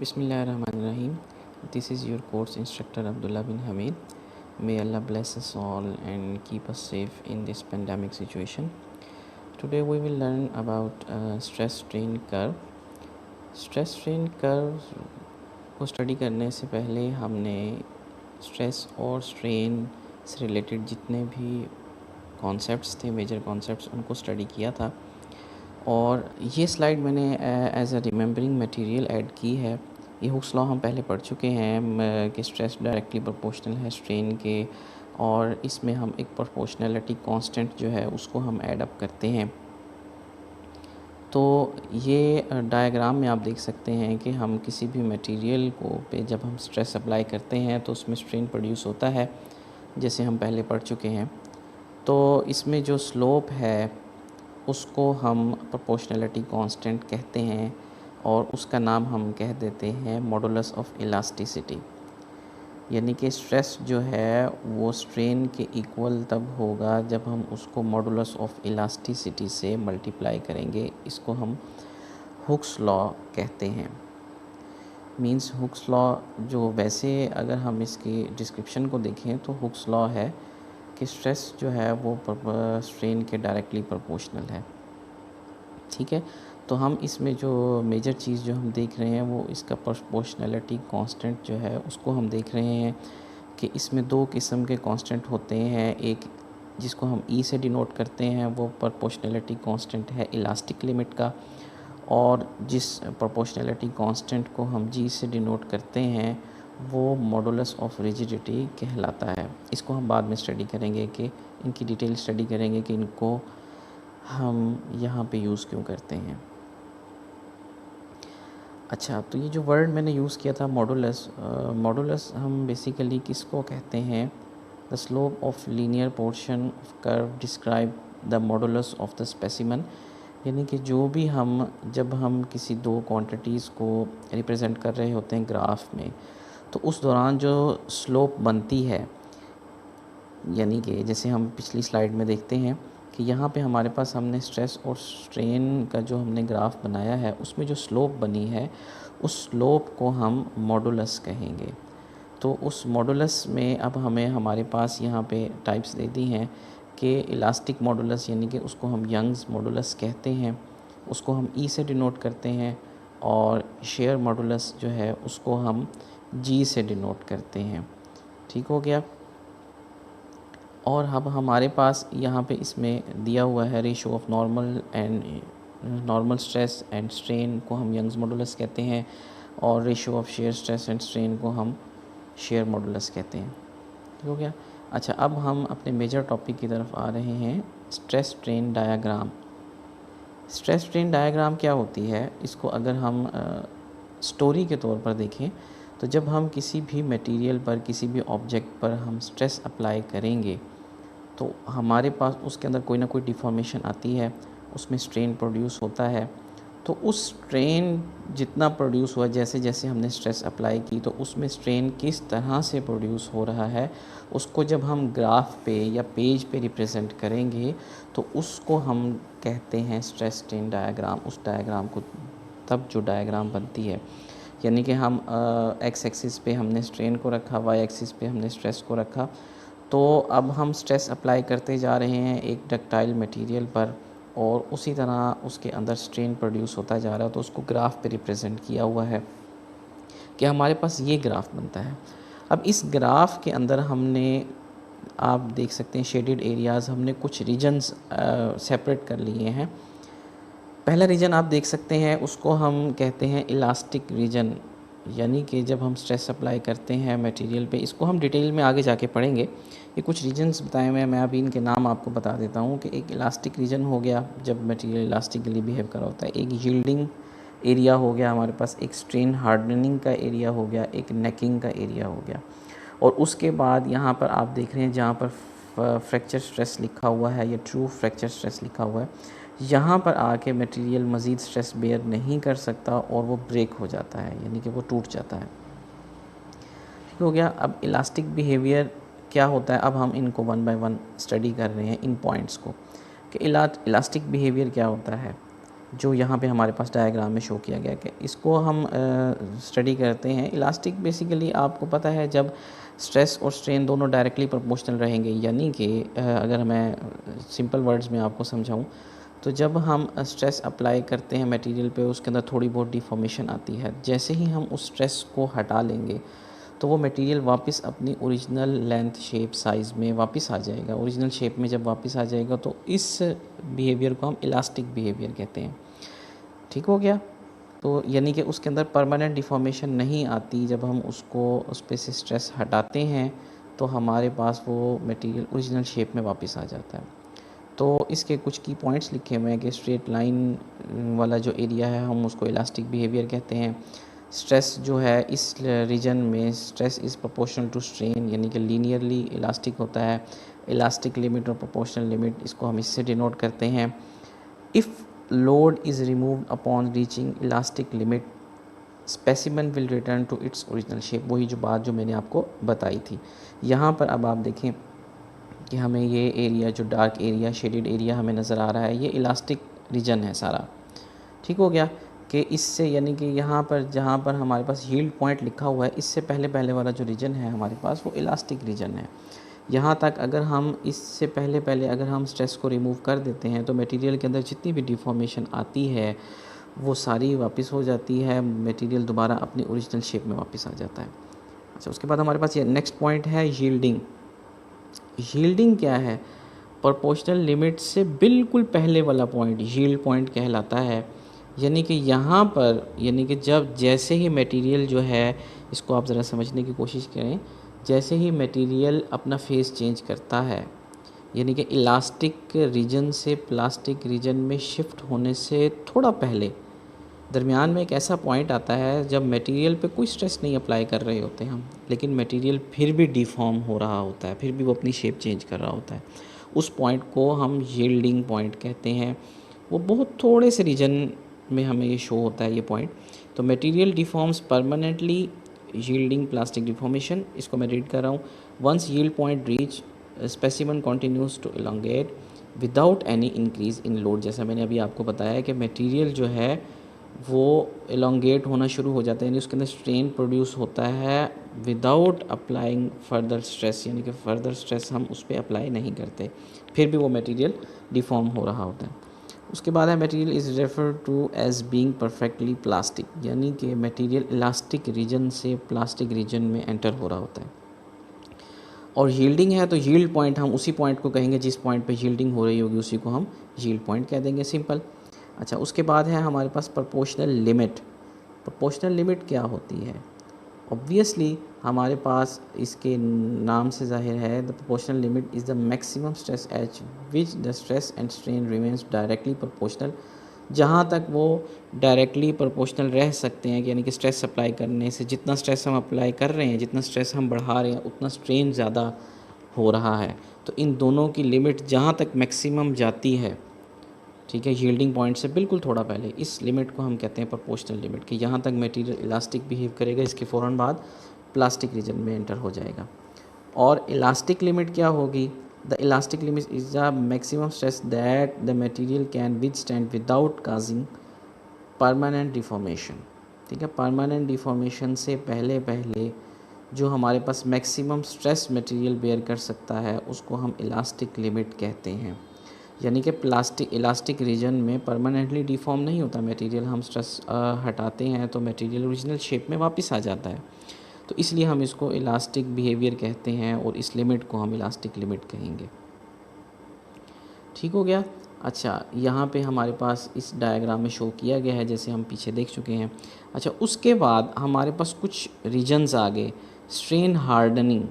Bismillahirrahmanirrahim. This is your course instructor Abdullah bin Hamid. May Allah bless us all and keep us safe in this pandemic situation. Today we will learn about stress strain curve. Stress strain curve को study करने से पहले हमने stress और strain से related जितने भी concepts थे, मेजर कॉन्सेप्ट्स, उनको स्टडी किया था। और ये स्लाइड मैंने as a remembering material add की है। ये हुक्स लॉ हम पहले पढ़ चुके हैं कि स्ट्रेस डायरेक्टली प्रोपोर्शनल है स्ट्रेन के, और इसमें हम एक प्रोपोर्शनैलिटी कांस्टेंट जो है उसको हम ऐड अप करते हैं। तो ये डायग्राम में आप देख सकते हैं कि हम किसी भी मटेरियल को पे जब हम स्ट्रेस अप्लाई करते हैं तो उसमें स्ट्रेन प्रोड्यूस होता है, जैसे हम पहले पढ़ चुके हैं। तो इसमें जो स्लोप है उसको हम प्रोपोर्शनैलिटी कांस्टेंट कहते हैं, और उसका नाम हम कह देते हैं मॉडुलस ऑफ इलास्टिसिटी। यानी कि स्ट्रेस जो है वो स्ट्रेन के इक्वल तब होगा जब हम उसको मॉडुलस ऑफ इलास्टिसिटी से मल्टीप्लाई करेंगे। इसको हम हुक्स लॉ कहते हैं। मींस हुक्स लॉ जो, वैसे अगर हम इसकी डिस्क्रिप्शन को देखें तो हुक्स लॉ है कि स्ट्रेस जो है वो स्ट्रेन के डायरेक्टली प्रोपोर्शनल है। ठीक है, तो हम इसमें जो मेजर चीज़ जो हम देख रहे हैं वो इसका प्रोपोर्शनैलिटी कांस्टेंट जो है उसको हम देख रहे हैं कि इसमें दो किस्म के कांस्टेंट होते हैं। एक जिसको हम ई से डिनोट करते हैं वो प्रोपोर्शनैलिटी कांस्टेंट है इलास्टिक लिमिट का, और जिस प्रोपोर्शनैलिटी कांस्टेंट को हम जी से डिनोट करते हैं वो मॉडुलस ऑफ रिजिडिटी कहलाता है। इसको हम बाद में स्टडी करेंगे, कि इनकी डिटेल स्टडी करेंगे कि इनको हम यहाँ पे यूज़ क्यों करते हैं। अच्छा, तो ये जो वर्ड मैंने यूज़ किया था मॉडुलस, मॉडुलस हम बेसिकली किसको कहते हैं? The slope of linear portion of curve describe the modulus of the specimen. यानी कि जो भी हम, जब हम किसी दो क्वांटिटीज़ को रिप्रेजेंट कर रहे होते हैं ग्राफ में, तो उस दौरान जो स्लोप बनती है, यानी कि जैसे हम पिछली स्लाइड में देखते हैं कि यहाँ पे हमारे पास हमने स्ट्रेस और स्ट्रेन का जो हमने ग्राफ बनाया है उसमें जो स्लोप बनी है उस स्लोप को हम मॉडुलस कहेंगे। तो उस मॉडुलस में अब हमें हमारे पास यहाँ पे टाइप्स दे दी हैं कि इलास्टिक मॉडुलस, यानी कि उसको हम यंग्स मॉडुलस कहते हैं, उसको हम ई से डिनोट करते हैं, और शेयर मॉडुलस जो है उसको हम जी से डिनोट करते हैं। ठीक हो गया। और अब हमारे पास यहाँ पे इसमें दिया हुआ है ratio of normal stress and strain को हम यंग्स मॉडुलस कहते हैं, और ratio of shear stress and strain को हम शेयर मॉडुलस कहते हैं। ठीक हो गया। अच्छा, अब हम अपने मेजर टॉपिक की तरफ आ रहे हैं, stress strain diagram. Stress strain diagram क्या होती है? इसको अगर हम स्टोरी के तौर पर देखें तो जब हम किसी भी मटेरियल पर, किसी भी ऑब्जेक्ट पर हम स्ट्रेस अप्लाई करेंगे तो हमारे पास उसके अंदर कोई ना कोई डिफॉर्मेशन आती है, उसमें स्ट्रेन प्रोड्यूस होता है। तो उस स्ट्रेन जितना प्रोड्यूस हुआ, जैसे जैसे हमने स्ट्रेस अप्लाई की, तो उसमें स्ट्रेन किस तरह से प्रोड्यूस हो रहा है उसको जब हम ग्राफ पे या पेज पे रिप्रेजेंट करेंगे तो उसको हम कहते हैं स्ट्रेस स्ट्रेन डायग्राम। उस डायग्राम को तब जो डायग्राम बनती है, यानी कि हम एक्स एक्सिस पे हमने स्ट्रेन को रखा, वाई एक्सिस पे हमने स्ट्रेस को रखा। तो अब हम स्ट्रेस अप्लाई करते जा रहे हैं एक डक्टाइल मटेरियल पर, और उसी तरह उसके अंदर स्ट्रेन प्रोड्यूस होता जा रहा है। तो उसको ग्राफ पे रिप्रेजेंट किया हुआ है कि हमारे पास ये ग्राफ बनता है। अब इस ग्राफ के अंदर हमने, आप देख सकते हैं शेडेड एरियाज़, हमने कुछ रीजन्स सेपरेट कर लिए हैं। पहला रीजन आप देख सकते हैं, उसको हम कहते हैं इलास्टिक रीजन, यानी कि जब हम स्ट्रेस अप्लाई करते हैं मटेरियल पे, इसको हम डिटेल में आगे जाके पढ़ेंगे। ये कुछ रीजन्स बताए हुए हैं, मैं अभी इनके नाम आपको बता देता हूँ कि एक इलास्टिक रीजन हो गया जब मटेरियल इलास्टिकली बिहेव कर रहा होता है, एक यील्डिंग एरिया हो गया हमारे पास, एक स्ट्रेन हार्डनिंग का एरिया हो गया, एक नेकिंग का एरिया हो गया। और उसके बाद यहाँ पर आप देख रहे हैं जहाँ पर फ्रैक्चर स्ट्रेस लिखा हुआ है या ट्रू फ्रैक्चर स्ट्रेस लिखा हुआ है, यहाँ पर आके मटेरियल मज़ीद स्ट्रेस बेयर नहीं कर सकता और वो ब्रेक हो जाता है, यानी कि वो टूट जाता है। ठीक हो गया। अब इलास्टिक बिहेवियर क्या होता है, अब हम इनको वन बाय वन स्टडी कर रहे हैं इन पॉइंट्स को कि इलास्टिक बिहेवियर क्या होता है। जो यहाँ पे हमारे पास डायग्राम में शो किया गया है। इसको हम स्टडी करते हैं। इलास्टिक बेसिकली आपको पता है जब स्ट्रेस और स्ट्रेन दोनों डायरेक्टली प्रोपोर्शनल रहेंगे, यानी कि अगर मैं सिंपल वर्ड्स में आपको समझाऊं तो जब हम स्ट्रेस अप्लाई करते हैं मटेरियल पे, उसके अंदर थोड़ी बहुत डिफॉर्मेशन आती है। जैसे ही हम उस स्ट्रेस को हटा लेंगे तो वो मटेरियल वापस अपनी ओरिजिनल लेंथ, शेप, साइज़ में वापस आ जाएगा। ओरिजिनल शेप में जब वापस आ जाएगा तो इस बिहेवियर को हम इलास्टिक बिहेवियर कहते हैं। ठीक हो गया। तो यानी कि उसके अंदर परमानेंट डिफॉर्मेशन नहीं आती। जब हम उसको उस पे से स्ट्रेस हटाते हैं तो हमारे पास वो मटेरियल ओरिजिनल शेप में वापस आ जाता है। तो इसके कुछ की पॉइंट्स लिखे हुए हैं कि स्ट्रेट लाइन वाला जो एरिया है हम उसको इलास्टिक बिहेवियर कहते हैं। स्ट्रेस जो है इस रीजन में stress is proportional to strain, यानी कि लीनियरली इलास्टिक होता है। इलास्टिक लिमिट और प्रोपोर्शनल लिमिट, इसको हम इससे डिनोट करते हैं। If load is removed upon reaching elastic limit, specimen will return to its original shape. वही जो बात जो मैंने आपको बताई थी। यहाँ पर अब आप देखें कि हमें ये एरिया जो डार्क एरिया, शेडेड एरिया हमें नज़र आ रहा है, ये इलास्टिक रीजन है सारा। ठीक हो गया कि इससे यानी कि यहाँ पर जहाँ पर हमारे पास यील्ड पॉइंट लिखा हुआ है, इससे पहले पहले वाला जो रीजन है हमारे पास वो इलास्टिक रीजन है। यहाँ तक अगर हम इससे पहले पहले अगर हम स्ट्रेस को रिमूव कर देते हैं तो मटेरियल के अंदर जितनी भी डिफॉर्मेशन आती है वो सारी वापस हो जाती है। मटेरियल दोबारा अपनी ओरिजिनल शेप में वापस आ जाता है। अच्छा, उसके बाद हमारे पास ये नेक्स्ट पॉइंट है यील्डिंग। यील्डिंग क्या है? प्रोपोर्शनल लिमिट से बिल्कुल पहले वाला पॉइंट यील्ड पॉइंट कहलाता है। यानी कि यहाँ पर यानी कि जब जैसे ही मटेरियल जो है, इसको आप ज़रा समझने की कोशिश करें, जैसे ही मटेरियल अपना फेस चेंज करता है, यानी कि इलास्टिक रीजन से प्लास्टिक रीजन में शिफ्ट होने से थोड़ा पहले दरमियान में एक ऐसा पॉइंट आता है जब मटेरियल पे कोई स्ट्रेस नहीं अप्लाई कर रहे होते हम, लेकिन मटेरियल फिर भी डिफॉर्म हो रहा होता है, फिर भी वो अपनी शेप चेंज कर रहा होता है। उस पॉइंट को हम यील्डिंग पॉइंट कहते हैं। वो बहुत थोड़े से रीजन में हमें ये शो होता है ये पॉइंट। तो material deforms permanently, yielding plastic deformation. इसको मैं रीड कर रहा हूँ। Once yield point reach, specimen continues to elongate without any increase in load. जैसा मैंने अभी आपको बताया कि मटेरियल जो है वो एलोंगेट होना शुरू हो जाता है, यानी उसके अंदर स्ट्रेन प्रोड्यूस होता है विदाउट अप्लाइंग फर्दर स्ट्रेस, यानी कि फ़र्दर स्ट्रेस हम उस पर अप्लाई नहीं करते, फिर भी वो मटेरियल डिफॉर्म हो रहा होता है। उसके बाद है material is refer to as being perfectly plastic, यानी कि मटेरियल इलास्टिक रीजन से प्लास्टिक रीजन में एंटर हो रहा होता है। और यील्डिंग है तो यील्ड पॉइंट, हम उसी पॉइंट को कहेंगे जिस पॉइंट पे यील्डिंग हो रही होगी, उसी को हम यील्ड पॉइंट कह देंगे, सिंपल। अच्छा, उसके बाद है हमारे पास प्रोपोर्शनल लिमिट। प्रोपोर्शनल लिमिट क्या होती है? ऑब्वियसली हमारे पास इसके नाम से ज़ाहिर है, the proportional limit is the maximum stress H which the stress and strain remains directly proportional. जहाँ तक वो डायरेक्टली प्रोपोर्शनल रह सकते हैं, यानी कि स्ट्रेस अप्लाई करने से जितना स्ट्रेस हम अप्लाई कर रहे हैं, जितना स्ट्रेस हम बढ़ा रहे हैं, उतना स्ट्रेन ज़्यादा हो रहा है। तो इन दोनों की लिमिट जहाँ तक मैक्सिमम जाती है, ठीक है, यील्डिंग पॉइंट से बिल्कुल थोड़ा पहले, इस लिमिट को हम कहते हैं प्रोपोर्शनल लिमिट, कि यहाँ तक मटेरियल इलास्टिक बिहेव करेगा, इसके फ़ौरन बाद प्लास्टिक रीजन में एंटर हो जाएगा। और इलास्टिक लिमिट क्या होगी? The elastic limit is the maximum stress that the material can withstand without causing permanent deformation. ठीक है, परमानेंट डिफॉर्मेशन से पहले पहले जो हमारे पास मैक्सिमम स्ट्रेस मटेरियल बेयर कर सकता है उसको हम इलास्टिक लिमिट कहते हैं। यानी कि इलास्टिक रीजन में परमानेंटली डिफॉर्म नहीं होता मटेरियल, हम स्ट्रेस हटाते हैं तो मटेरियल ओरिजिनल शेप में वापस आ जाता है। तो इसलिए हम इसको इलास्टिक बिहेवियर कहते हैं और इस लिमिट को हम इलास्टिक लिमिट कहेंगे। ठीक हो गया। अच्छा, यहाँ पे हमारे पास इस डायग्राम में शो किया गया है, जैसे हम पीछे देख चुके हैं। अच्छा, उसके बाद हमारे पास कुछ रीजन्स आ गए। स्ट्रेन हार्डनिंग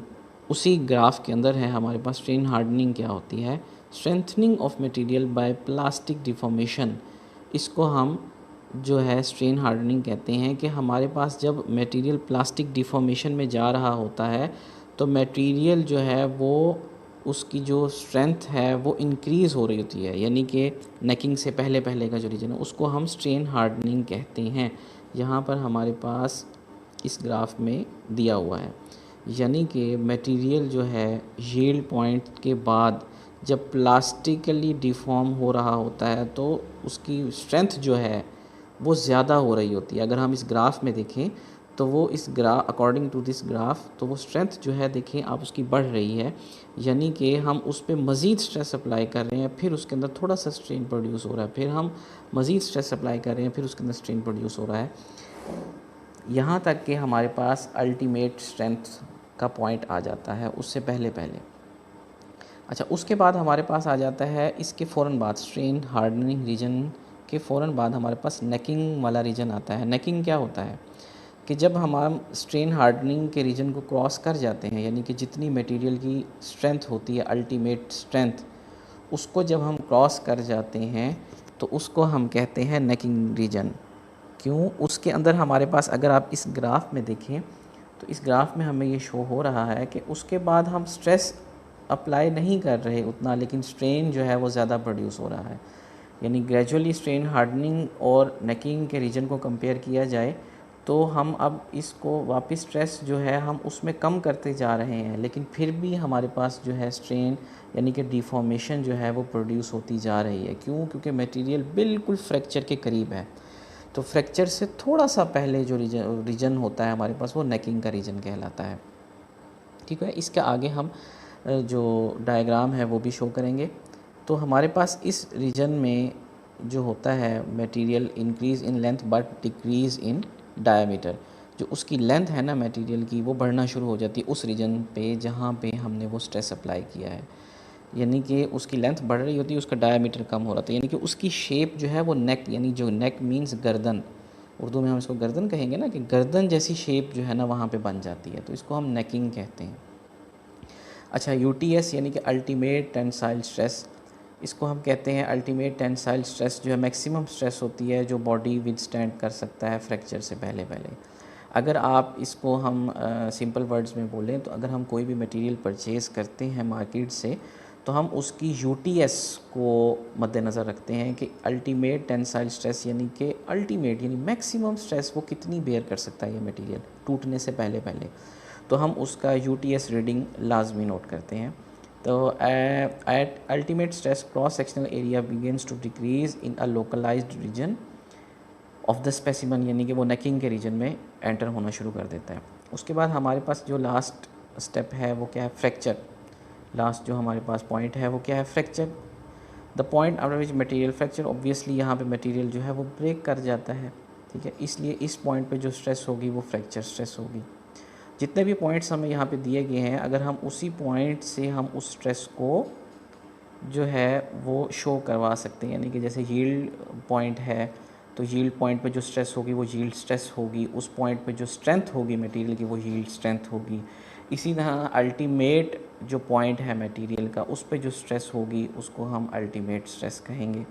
उसी ग्राफ के अंदर है हमारे पास। स्ट्रेन हार्डनिंग क्या होती है? Strengthening of material by plastic deformation. इसको हम जो है स्ट्रेन हार्डनिंग कहते हैं कि हमारे पास जब मटेरियल प्लास्टिक डिफॉर्मेशन में जा रहा होता है तो मटेरियल जो है वो उसकी जो स्ट्रेंथ है वो इंक्रीज़ हो रही होती है, यानी कि नेकिंग से पहले पहले का जो रीजन है उसको हम स्ट्रेन हार्डनिंग कहते हैं। यहाँ पर हमारे पास इस ग्राफ में दिया हुआ है, यानी कि मटेरियल जो है यील्ड पॉइंट के बाद जब प्लास्टिकली डिफॉर्म हो रहा होता है तो उसकी स्ट्रेंथ जो है वो ज़्यादा हो रही होती है। अगर हम इस ग्राफ में देखें तो वो इस अकॉर्डिंग टू दिस ग्राफ तो वो स्ट्रेंथ जो है देखें आप उसकी बढ़ रही है, यानी कि हम उस पर मज़ीद स्ट्रेस अप्लाई कर रहे हैं, फिर उसके अंदर थोड़ा सा स्ट्रेन प्रोड्यूस हो रहा है, फिर हम मज़ीद स्ट्रेस अप्लाई कर रहे हैं, फिर उसके अंदर स्ट्रेन प्रोड्यूस हो रहा है, यहाँ तक कि हमारे पास अल्टीमेट स्ट्रेंथ का पॉइंट आ जाता है उससे पहले पहले। अच्छा, उसके बाद हमारे पास आ जाता है इसके फ़ौरन बाद स्ट्रेन हार्डनिंग रीजन के फ़ौरन बाद हमारे पास नेकिंग वाला रीजन आता है। नेकिंग क्या होता है कि जब हम स्ट्रेन हार्डनिंग के रीजन को क्रॉस कर जाते हैं, यानी कि जितनी मटेरियल की स्ट्रेंथ होती है अल्टीमेट स्ट्रेंथ, उसको जब हम क्रॉस कर जाते हैं तो उसको हम कहते हैं नेकिंग रीजन। क्यों? उसके अंदर हमारे पास अगर आप इस ग्राफ में देखें तो इस ग्राफ में हमें ये शो हो रहा है कि उसके बाद हम स्ट्रेस अप्लाई नहीं कर रहे उतना, लेकिन स्ट्रेन जो है वो ज़्यादा प्रोड्यूस हो रहा है। यानी ग्रेजुअली स्ट्रेन हार्डनिंग और नेकिंग के रीजन को कंपेयर किया जाए तो हम अब इसको वापस स्ट्रेस जो है हम उसमें कम करते जा रहे हैं, लेकिन फिर भी हमारे पास जो है स्ट्रेन यानी कि डिफॉर्मेशन जो है वो प्रोड्यूस होती जा रही है। क्यों? क्योंकि मटेरियल बिल्कुल फ्रैक्चर के करीब है। तो फ्रैक्चर से थोड़ा सा पहले जो रीजन होता है हमारे पास वो नेकिंग का रीजन कहलाता है। ठीक है, इसके आगे हम जो डायग्राम है वो भी शो करेंगे। तो हमारे पास इस रीजन में जो होता है material increase in length but decrease in diameter, जो उसकी लेंथ है ना मटेरियल की वो बढ़ना शुरू हो जाती है उस रीजन पे जहाँ पे हमने वो स्ट्रेस अप्लाई किया है। यानी कि उसकी लेंथ बढ़ रही होती है, उसका डायमीटर कम हो रहा था, यानी कि उसकी शेप जो है वो नेक, यानी जो नेक मीन्स गर्दन, उर्दू में हम इसको गर्दन कहेंगे ना, कि गर्दन जैसी शेप जो है ना वहाँ पे बन जाती है, तो इसको हम नेकिंग कहते हैं। अच्छा, यूटीएस यानी कि अल्टीमेट टेंसाइल स्ट्रेस, इसको हम कहते हैं अल्टीमेट टेंसाइल स्ट्रेस जो है मैक्सिमम स्ट्रेस होती है जो बॉडी विदस्टैंड कर सकता है फ्रैक्चर से पहले पहले। अगर आप इसको हम सिंपल वर्ड्स में बोलें तो अगर हम कोई भी मटेरियल परचेज़ करते हैं मार्केट से तो हम उसकी यूटीएस को मद्देनज़र रखते हैं कि अल्टीमेट टेंसाइल स्ट्रेस यानी कि अल्टीमेट यानी मैक्सिमम स्ट्रेस वो कितनी बेयर कर सकता है ये मटेरियल टूटने से पहले पहले, तो हम उसका यूटीएस रीडिंग लाजमी नोट करते हैं। तो at ultimate stress cross sectional area begins to decrease in a localized region of the specimen, यानी कि वो नेकिंग के रीजन में एंटर होना शुरू कर देता है। उसके बाद हमारे पास जो लास्ट स्टेप है वो क्या है? फ्रैक्चर। लास्ट जो हमारे पास पॉइंट है वो क्या है? Fracture. The point after which material fracture, obviously यहाँ पे मटेरियल जो है वो ब्रेक कर जाता है। ठीक है, इसलिए इस पॉइंट पे जो स्ट्रेस होगी वो फ्रैक्चर स्ट्रेस होगी। जितने भी पॉइंट्स हमें यहाँ पे दिए गए हैं, अगर हम उसी पॉइंट से हम उस स्ट्रेस को जो है वो शो करवा सकते हैं, यानी कि जैसे यील्ड पॉइंट है तो यील्ड पॉइंट पे जो स्ट्रेस होगी वो यील्ड स्ट्रेस होगी, उस पॉइंट पे जो स्ट्रेंथ होगी मटेरियल की वो यील्ड स्ट्रेंथ होगी। इसी तरह अल्टीमेट जो पॉइंट है मटेरियल का उस पे जो स्ट्रेस होगी उसको हम अल्टीमेट स्ट्रेस कहेंगे।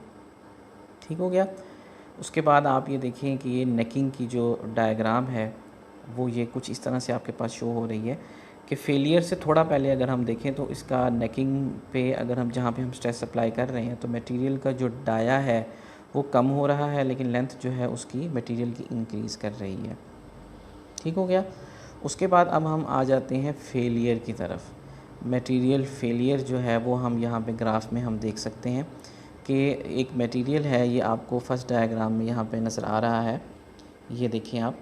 ठीक हो गया। उसके बाद आप ये देखें कि ये नेकिंग की जो डायग्राम है वो ये कुछ इस तरह से आपके पास शो हो रही है कि फेलियर से थोड़ा पहले अगर हम देखें तो इसका नेकिंग पे अगर हम जहाँ पे हम स्ट्रेस अप्लाई कर रहे हैं तो मटेरियल का जो डाया है वो कम हो रहा है, लेकिन लेंथ जो है उसकी मटेरियल की इंक्रीज़ कर रही है। ठीक हो गया। उसके बाद अब हम आ जाते हैं फेलियर की तरफ। मटेरियल फेलियर जो है वो हम यहाँ पे ग्राफ में हम देख सकते हैं कि एक मटेरियल है, ये आपको फर्स्ट डायग्राम में यहाँ पे नज़र आ रहा है। ये देखिए आप,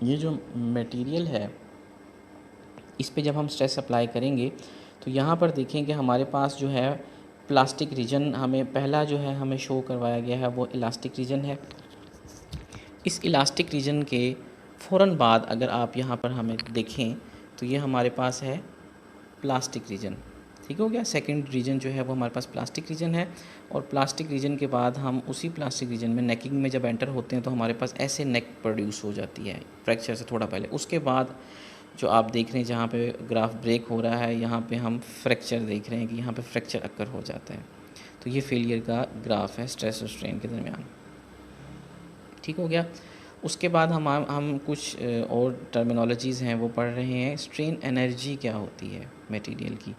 ये जो मटेरियल है इस पे जब हम स्ट्रेस अप्लाई करेंगे तो यहाँ पर देखें कि हमारे पास जो है प्लास्टिक रीजन हमें पहला जो है हमें शो करवाया गया है वो इलास्टिक रीजन है। इस इलास्टिक रीजन के फ़ौरन बाद अगर आप यहाँ पर हमें देखें तो ये हमारे पास है प्लास्टिक रीजन। ठीक हो गया। सेकंड रीजन जो है वो हमारे पास प्लास्टिक रीजन है, और प्लास्टिक रीजन के बाद हम उसी प्लास्टिक रीजन में नेकिंग में जब एंटर होते हैं तो हमारे पास ऐसे नेक प्रोड्यूस हो जाती है फ्रैक्चर से थोड़ा पहले। उसके बाद जो आप देख रहे हैं जहाँ पे ग्राफ ब्रेक हो रहा है यहाँ पे हम फ्रैक्चर देख रहे हैं कि यहाँ पे फ्रैक्चर अक्कर हो जाता है। तो ये फेलियर का ग्राफ है स्ट्रेस और स्ट्रेन के दरमियान। ठीक हो गया। उसके बाद हम कुछ और टर्मिनोलॉजीज़ हैं वो पढ़ रहे हैं। स्ट्रेन एनर्जी क्या होती है मटेरियल की।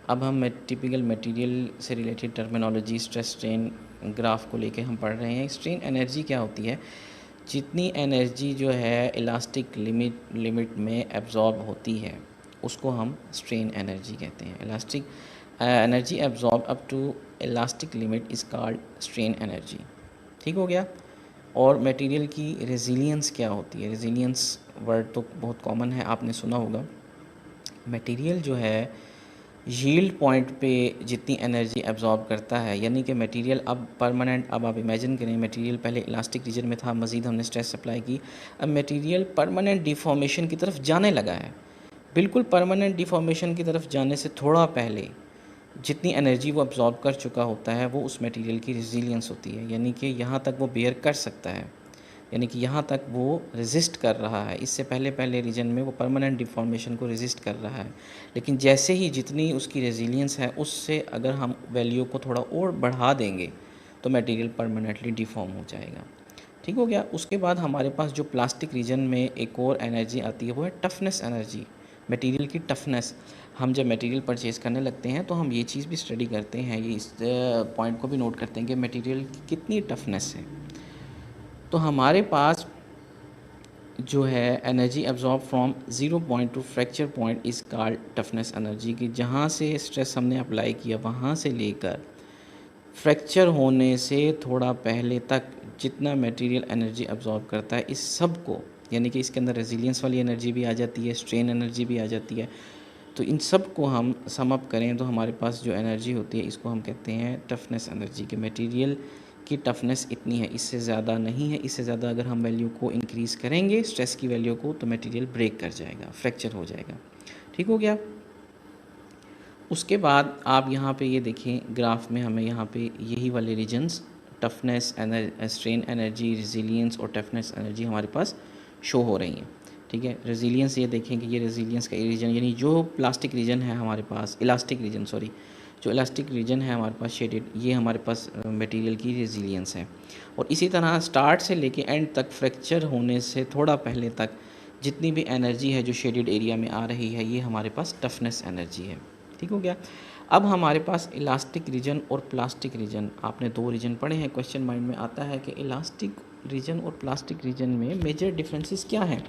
अब हम टिपिकल मटेरियल से related terminology stress strain graph को लेके हम पढ़ रहे हैं। स्ट्रेन एनर्जी क्या होती है? जितनी एनर्जी जो है इलास्टिक लिमिट में एब्जॉर्ब होती है उसको हम स्ट्रेन एनर्जी कहते हैं। Elastic energy absorb up to elastic limit is called strain energy. ठीक हो गया। और मटेरियल की रेजिलियंस क्या होती है? रेजिलियंस वर्ड तो बहुत कॉमन है, आपने सुना होगा। मटेरियल जो है यील्ड पॉइंट पे जितनी एनर्जी एब्जॉर्ब करता है, यानी कि मटेरियल अब परमानेंट, अब आप इमेजिन करें मटेरियल पहले इलास्टिक रीजन में था, मज़ीद हमने स्ट्रेस अप्लाई की, अब मटेरियल परमानेंट डिफॉर्मेशन की तरफ जाने लगा है। बिल्कुल परमानेंट डिफॉर्मेशन की तरफ जाने से थोड़ा पहले जितनी एनर्जी वो अब्जॉर्ब कर चुका होता है वो उस मटेरियल की रेजिलियंस होती है, यानी कि यहाँ तक वो बेयर कर सकता है, यानी कि यहाँ तक वो रेजिस्ट कर रहा है। इससे पहले पहले रीजन में वो परमानेंट डिफॉर्मेशन को रेजिस्ट कर रहा है, लेकिन जैसे ही जितनी उसकी रेजिलियंस है उससे अगर हम वैल्यू को थोड़ा और बढ़ा देंगे तो मटेरियल परमानेंटली डिफॉर्म हो जाएगा। ठीक हो गया। उसके बाद हमारे पास जो प्लास्टिक रीजन में एक और एनर्जी आती है वो है टफनेस एनर्जी, मटेरियल की टफनेस। हम जब मटेरियल परचेज़ करने लगते हैं तो हम ये चीज़ भी स्टडी करते हैं, ये इस पॉइंट को भी नोट करते हैं कि मटेरियल की कितनी टफनेस है। तो हमारे पास जो है energy absorb from 0 point two fracture point is called toughness energy, की जहाँ से स्ट्रेस हमने अप्लाई किया वहाँ से लेकर फ्रैक्चर होने से थोड़ा पहले तक जितना मटेरियल एनर्जी एब्जॉर्ब करता है, इस सब को, यानी कि इसके अंदर रेजिलियंस वाली एनर्जी भी आ जाती है, स्ट्रेन एनर्जी भी आ जाती है, तो इन सब को हम सम अप करें तो हमारे पास जो एनर्जी होती है इसको हम कहते हैं टफनेस एनर्जी। के मटेरियल की टफनेस इतनी है, इससे ज़्यादा नहीं है, इससे ज़्यादा अगर हम वैल्यू को इंक्रीज़ करेंगे स्ट्रेस की वैल्यू को तो मटेरियल ब्रेक कर जाएगा, फ्रैक्चर हो जाएगा। ठीक हो गया। उसके बाद आप यहाँ पे ये देखें ग्राफ में, हमें यहाँ पे यही वाले regions toughness, strain energy, resilience और टफनेस एनर्जी हमारे पास शो हो रही हैं। ठीक है। रेजिलियंस ये देखें कि ये रेजिलियंस का रीजन, यानी जो प्लास्टिक रीजन है हमारे पास, इलास्टिक रीजन सॉरी, जो इलास्टिक रीजन है हमारे पास शेडेड, ये हमारे पास मटेरियल की रेजिलियंस है। और इसी तरह स्टार्ट से लेके एंड तक फ्रैक्चर होने से थोड़ा पहले तक जितनी भी एनर्जी है जो शेडेड एरिया में आ रही है, ये हमारे पास टफनेस एनर्जी है। ठीक हो गया। अब हमारे पास इलास्टिक रीजन और प्लास्टिक रीजन, आपने दो रीजन पढ़े हैं, क्वेश्चन माइंड में आता है कि इलास्टिक रीजन और प्लास्टिक रीजन में मेजर डिफरेंसेस क्या हैं।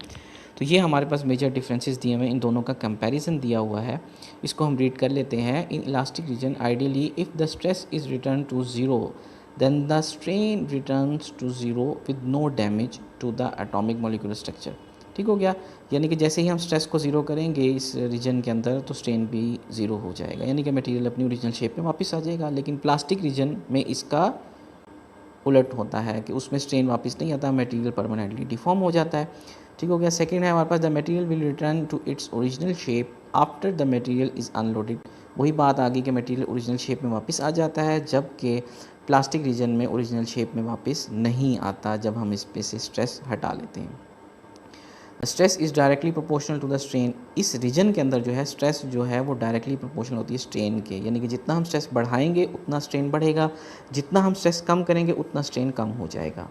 तो ये हमारे पास मेजर डिफरेंसेस दिए हुए हैं, इन दोनों का कंपैरिजन दिया हुआ है, इसको हम रीड कर लेते हैं। In elastic region ideally if the stress is return to zero then the strain returns to zero with no damage to the atomic molecular structure. ठीक हो गया। यानी कि जैसे ही हम स्ट्रेस को ज़ीरो करेंगे इस रीजन के अंदर तो स्ट्रेन भी ज़ीरो हो जाएगा, यानी कि मटेरियल अपनी ओरिजिनल शेप में वापस आ जाएगा। लेकिन प्लास्टिक रीजन में इसका उलट होता है कि उसमें स्ट्रेन वापस नहीं आता, मटेरियल परमानेंटली डिफॉर्म हो जाता है। ठीक हो गया। सेकंड है हमारे पास the material will return to its original shape after the material is unloaded. वही बात आ गई कि मटेरियल ओरिजिनल शेप में वापस आ जाता है, जबकि प्लास्टिक रीजन में ओरिजिनल शेप में वापस नहीं आता जब हम इस पे से स्ट्रेस हटा लेते हैं। Stress is directly proportional to the strain. इस रीजन के अंदर जो है स्ट्रेस जो है वो डायरेक्टली प्रोपोर्शनल होती है स्ट्रेन के, यानी कि जितना हम स्ट्रेस बढ़ाएंगे उतना स्ट्रेन बढ़ेगा, जितना हम स्ट्रेस कम करेंगे उतना स्ट्रेन कम हो जाएगा।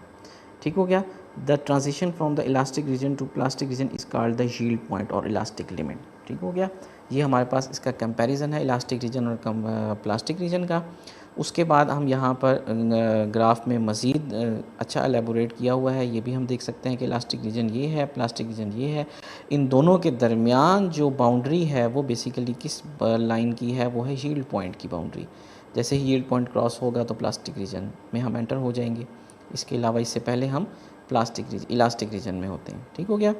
ठीक हो गया। The transition from the elastic region to plastic region is called the yield point और इलास्टिक लिमिट। ठीक हो गया। ये हमारे पास इसका कंपैरिजन है इलास्टिक रीजन और प्लास्टिक रीजन का। उसके बाद हम यहाँ पर ग्राफ में मज़ीद अच्छा एलेबोरेट किया हुआ है, ये भी हम देख सकते हैं कि इलास्टिक रीजन ये है, प्लास्टिक रीजन ये है। इन दोनों के दरमियान जो बाउंड्री है वो बेसिकली किस लाइन की है, वो है यील्ड पॉइंट की बाउंड्री। जैसे ही यील्ड पॉइंट क्रॉस होगा तो प्लास्टिक रीजन में हम एंटर हो जाएंगे। इसके अलावा इससे पहले हम इलास्टिक रीजन में होते हैं। ठीक हो गया।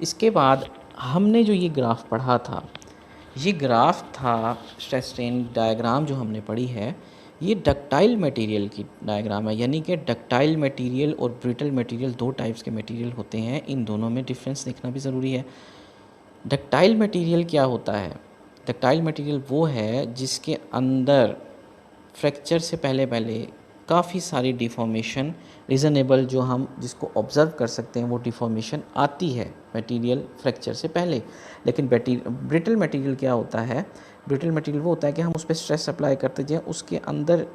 इसके बाद हमने जो ये ग्राफ पढ़ा था, ये ग्राफ था स्ट्रेस स्ट्रेन डायग्राम जो हमने पढ़ी है, ये डक्टाइल मटेरियल की डायग्राम है, यानी कि डक्टाइल मटेरियल और ब्रिटल मटेरियल दो टाइप्स के मटेरियल होते हैं, इन दोनों में डिफरेंस देखना भी ज़रूरी है। डक्टाइल मटेरियल क्या होता है? डक्टाइल मटेरियल वो है जिसके अंदर फ्रैक्चर से पहले पहले काफ़ी सारी डिफॉर्मेशन रीज़नेबल जो हम जिसको ऑब्ज़र्व कर सकते हैं वो डिफॉर्मेशन आती है मटेरियल फ्रैक्चर से पहले। लेकिन ब्रिटल मटेरियल क्या होता है? ब्रिटल मटेरियल वो होता है कि हम उस पर स्ट्रेस अप्लाई करते जाएं, उसके अंदर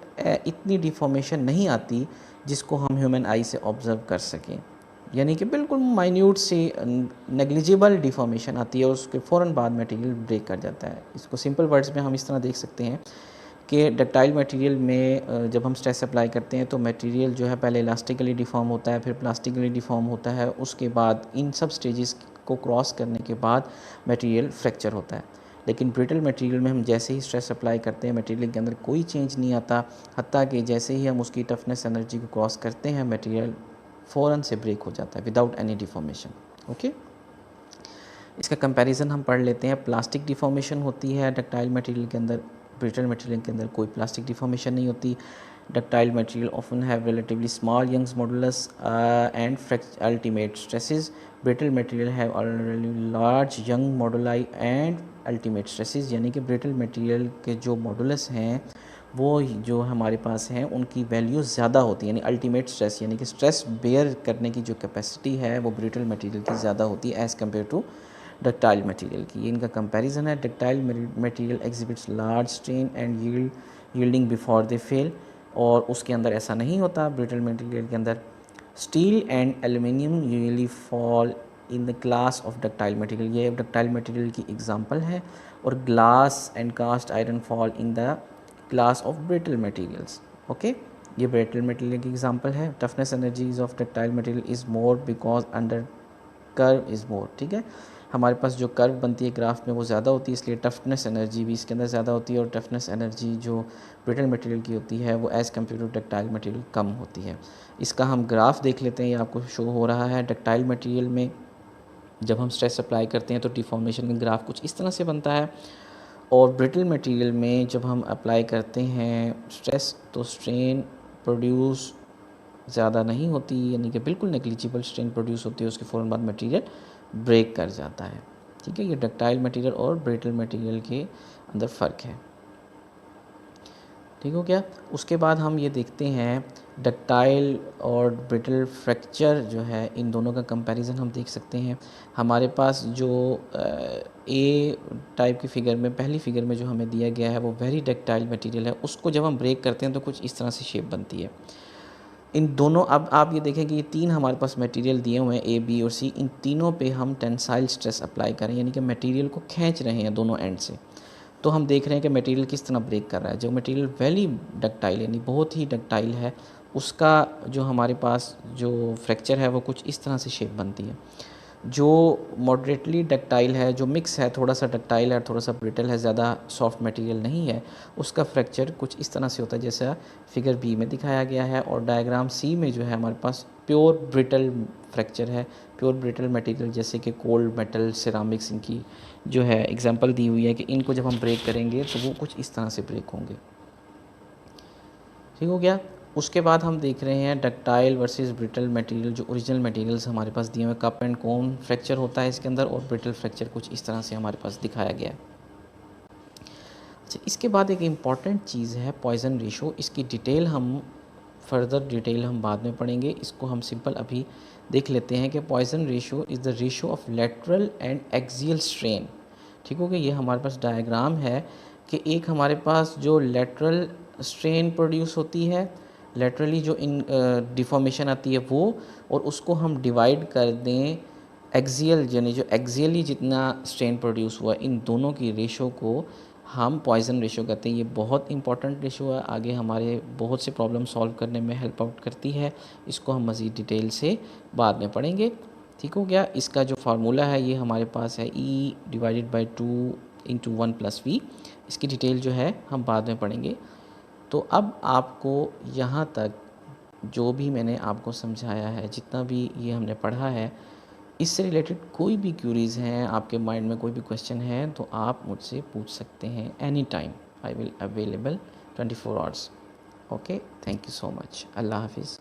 इतनी डिफॉर्मेशन नहीं आती जिसको हम ह्यूमन आई से ऑब्ज़र्व कर सकें, यानी कि बिल्कुल माइन्यूट सी नेग्लिजिबल डिफॉर्मेशन आती है और उसके फ़ौरन बाद मटेरियल ब्रेक कर जाता है। इसको सिंपल वर्ड्स में हम इस तरह देख सकते हैं कि डक्टाइल मटेरियल में जब हम स्ट्रेस अप्लाई करते हैं तो मटेरियल जो है पहले इलास्टिकली डिफॉर्म होता है, फिर प्लास्टिकली डिफॉर्म होता है, उसके बाद इन सब स्टेजेस को क्रॉस करने के बाद मटेरियल फ्रैक्चर होता है। लेकिन ब्रिटल मटेरियल में हम जैसे ही स्ट्रेस अप्लाई करते हैं मटेरियल के अंदर कोई चेंज नहीं आता, हत्ता कि जैसे ही हम उसकी टफनेस एनर्जी को क्रॉस करते हैं मटेरियल फ़ौरन से ब्रेक हो जाता है विदाउट एनी डिफॉर्मेशन। ओके, इसका कंपैरिजन हम पढ़ लेते हैं। प्लास्टिक डिफॉर्मेशन होती है डक्टाइल मटेरियल के अंदर, ब्रिटल मटेरियल के अंदर कोई प्लास्टिक डिफॉर्मेशन नहीं होती। Ductile material often have relatively small Young's modulus and ultimate stresses. Brittle material have large Young moduli and ultimate stresses, यानी कि ब्रिटल मटेरियल के जो मॉडुलस हैं वो जो हमारे पास हैं उनकी वैल्यू ज़्यादा होती है, यानी अल्टीमेट स्ट्रेस यानी कि स्ट्रेस बेयर करने की जो कैपेसिटी है वो ब्रिटल मटेरियल की ज़्यादा होती है as compare to ductile material की। ये इनका कंपैरिजन है। Ductile material exhibits large strain and yielding before they fail, और उसके अंदर ऐसा नहीं होता ब्रिटल मटेरियल के अंदर। Steel and aluminium usually fall in the class of ductile material, ये डक्टाइल मटेरियल की एग्जांपल है, और glass and cast iron fall in the class of brittle materials. Okay, ये ब्रिटल मटेरियल की एग्जांपल है। Toughness energies of ductile material is more because under curve is more. ठीक है, हमारे पास जो कर्व बनती है ग्राफ में वो ज़्यादा होती है, इसलिए टफनेस एनर्जी भी इसके अंदर ज़्यादा होती है, और टफनेस एनर्जी जो ब्रिटल मटेरियल की होती है वो as compare to ductile material कम होती है। इसका हम ग्राफ देख लेते हैं, ये आपको शो हो रहा है। डक्टाइल मटेरियल में जब हम स्ट्रेस अप्लाई करते हैं तो डिफॉर्मेशन का ग्राफ कुछ इस तरह से बनता है, और ब्रिटल मटेरियल में जब हम अप्लाई करते हैं स्ट्रेस तो स्ट्रेन प्रोड्यूस ज़्यादा नहीं होती, यानी कि बिल्कुल नेग्लिजिबल स्ट्रेन प्रोड्यूस होती है, उसके फ़ौरन बाद मटेरियल ब्रेक कर जाता है। ठीक है, ये डक्टाइल मटेरियल और ब्रिटल मटेरियल के अंदर फ़र्क है। ठीक हो गया। उसके बाद हम ये देखते हैं डक्टाइल और ब्रिटल फ्रैक्चर जो है, इन दोनों का कंपैरिजन हम देख सकते हैं। हमारे पास जो ए टाइप की फ़िगर में, पहली फ़िगर में जो हमें दिया गया है वो वेरी डक्टाइल मटेरियल है, उसको जब हम ब्रेक करते हैं तो कुछ इस तरह से शेप बनती है। इन दोनों, अब आप ये देखें कि ये तीन हमारे पास मटेरियल दिए हुए हैं ए, बी और सी, इन तीनों पे हम टेंसाइल स्ट्रेस अप्लाई करें, यानी कि मटेरियल को खींच रहे हैं दोनों एंड से, तो हम देख रहे हैं कि मटेरियल किस तरह ब्रेक कर रहा है। जो मटेरियल वेरी डक्टाइल यानी बहुत ही डक्टाइल है, उसका जो हमारे पास जो फ्रैक्चर है वो कुछ इस तरह से शेप बनती है। जो मॉडरेटली डक्टाइल है, जो मिक्स है, थोड़ा सा डक्टाइल है थोड़ा सा ब्रिटल है, ज़्यादा सॉफ्ट मटेरियल नहीं है, उसका फ्रैक्चर कुछ इस तरह से होता है जैसा फिगर बी में दिखाया गया है। और डायग्राम सी में जो है हमारे पास प्योर ब्रिटल फ्रैक्चर है, प्योर ब्रिटल मटेरियल, जैसे कि कोल्ड मेटल, सिरामिक्स, इनकी जो है एग्जांपल दी हुई है कि इनको जब हम ब्रेक करेंगे तो वो कुछ इस तरह से ब्रेक होंगे। ठीक हो गया। उसके बाद हम देख रहे हैं डक्टाइल वर्सेस ब्रिटल मटेरियल। जो ओरिजिनल मटेरियल्स हमारे पास दिए हुए, कप एंड कोन फ्रैक्चर होता है इसके अंदर, और ब्रिटल फ्रैक्चर कुछ इस तरह से हमारे पास दिखाया गया है। अच्छा, इसके बाद एक इम्पॉर्टेंट चीज़ है पॉइजन रेशो। इसकी डिटेल हम फर्दर डिटेल हम बाद में पढ़ेंगे, इसको हम सिंपल अभी देख लेते हैं कि Poisson ratio is the ratio of lateral and axial strain. ठीक हो गया। ये हमारे पास डायग्राम है कि एक हमारे पास जो लेटरल स्ट्रेन प्रोड्यूस होती है, लेटरली जो इन डिफॉर्मेशन आती है वो, और उसको हम डिवाइड कर दें एक्सियल, यानी जो एक्सियली जितना स्ट्रेन प्रोड्यूस हुआ, इन दोनों की रेशो को हम पॉइजन रेशो कहते हैं। ये बहुत इंपॉर्टेंट रेशो है, आगे हमारे बहुत से प्रॉब्लम सॉल्व करने में हेल्प आउट करती है। इसको हम मज़ीद डिटेल से बाद में पढ़ेंगे। ठीक हो गया। इसका जो फार्मूला है ये हमारे पास है E divided by 2 into 1+V। इसकी डिटेल जो है हम बाद में पढ़ेंगे। तो अब आपको यहाँ तक जो भी मैंने आपको समझाया है, जितना भी ये हमने पढ़ा है, इससे रिलेटेड कोई भी क्यूरीज़ हैं, आपके माइंड में कोई भी क्वेश्चन है तो आप मुझसे पूछ सकते हैं any time. I will available 24 hours. Okay, thank you so much. अल्लाह हाफिज़।